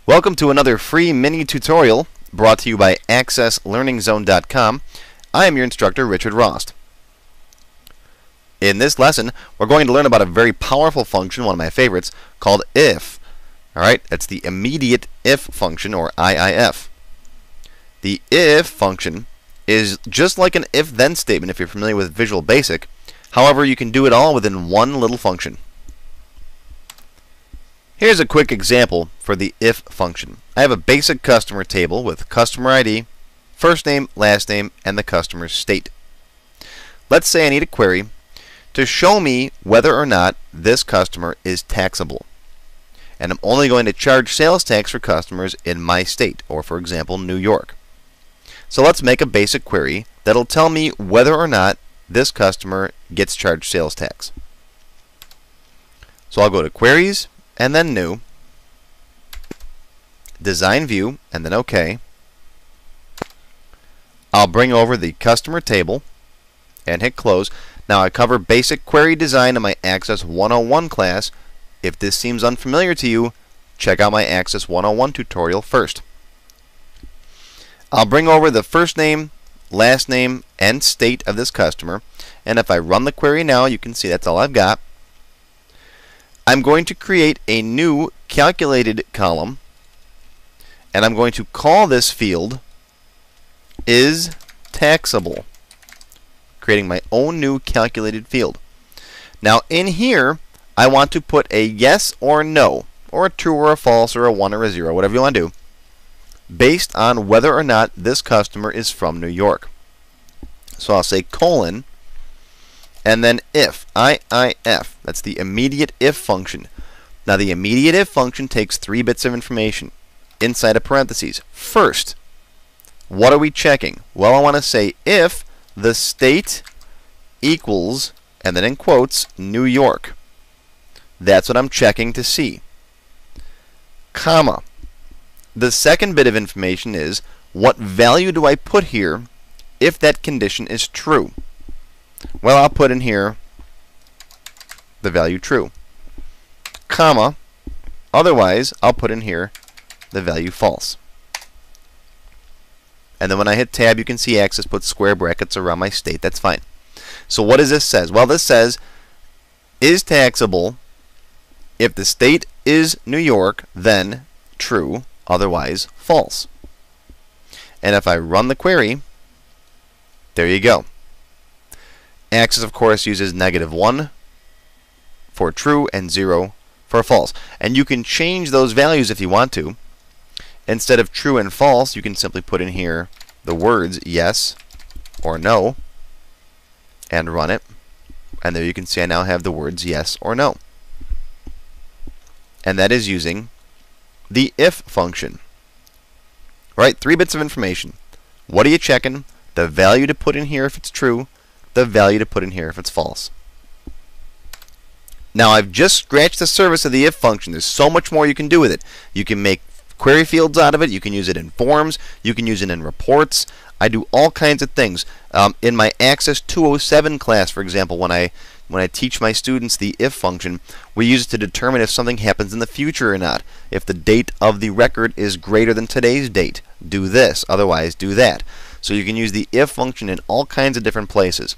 Welcome to another free mini tutorial brought to you by AccessLearningZone.com. I am your instructor, Richard Rost. In this lesson, we're going to learn about a very powerful function, one of my favorites, called IF. Alright, that's the immediate if function, or IIF. The IF function is just like an if-then statement if you're familiar with Visual Basic. However, you can do it all within one little function. Here's a quick example for the if function. I have a basic customer table with customer ID, first name, last name, and the customer's state. Let's say I need a query to show me whether or not this customer is taxable. And I'm only going to charge sales tax for customers in my state, or for example, New York. So let's make a basic query that'll tell me whether or not this customer gets charged sales tax. So I'll go to Queries, and then New, Design View, and then OK. I'll bring over the customer table and hit Close. Now I cover basic query design in my Access 101 class. If this seems unfamiliar to you, check out my Access 101 tutorial first. I'll bring over the first name, last name, and state of this customer, and if I run the query now, you can see that's all I've got. I'm going to create a new calculated column, and I'm going to call this field is taxable, creating my own new calculated field. Now in here, I want to put a yes or no, or a true or a false, or a 1 or a 0, whatever you want to do, based on whether or not this customer is from New York. So I'll say colon, and then if, IIF, that's the immediate if function. Now the immediate if function takes 3 bits of information inside of parentheses. First, what are we checking? Well, I want to say if the state equals, and then in quotes, New York. That's what I'm checking to see. Comma. The second bit of information is, what value do I put here if that condition is true? Well, I'll put in here the value true, comma, otherwise I'll put in here the value false. And then when I hit tab, you can see Access puts square brackets around my state. That's fine. So what does this say? Well, this says is taxable if the state is New York, then true, otherwise false. And if I run the query, there you go. Access, of course, uses -1 for true and 0 for false. And you can change those values if you want to. Instead of true and false, you can simply put in here the words yes or no and run it. And there you can see I now have the words yes or no. And that is using the if function. Right? 3 bits of information. What are you checking? The value to put in here if it's true, the value to put in here if it's false. Now I've just scratched the surface of the if function. There's so much more you can do with it. You can make query fields out of it. You can use it in forms. You can use it in reports. I do all kinds of things. In my Access 207 class, for example, when I teach my students the if function, we use it to determine if something happens in the future or not. If the date of the record is greater than today's date, do this. Otherwise, do that. So you can use the if function in all kinds of different places.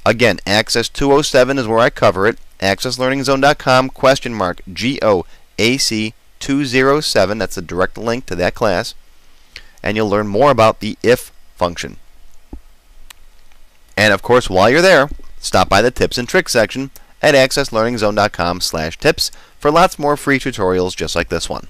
Again, Access 207 is where I cover it. AccessLearningZone.com !GOAC 207. That's a direct link to that class. And you'll learn more about the if function. And of course, while you're there, stop by the tips and tricks section at AccessLearningZone.com !tips for lots more free tutorials just like this one.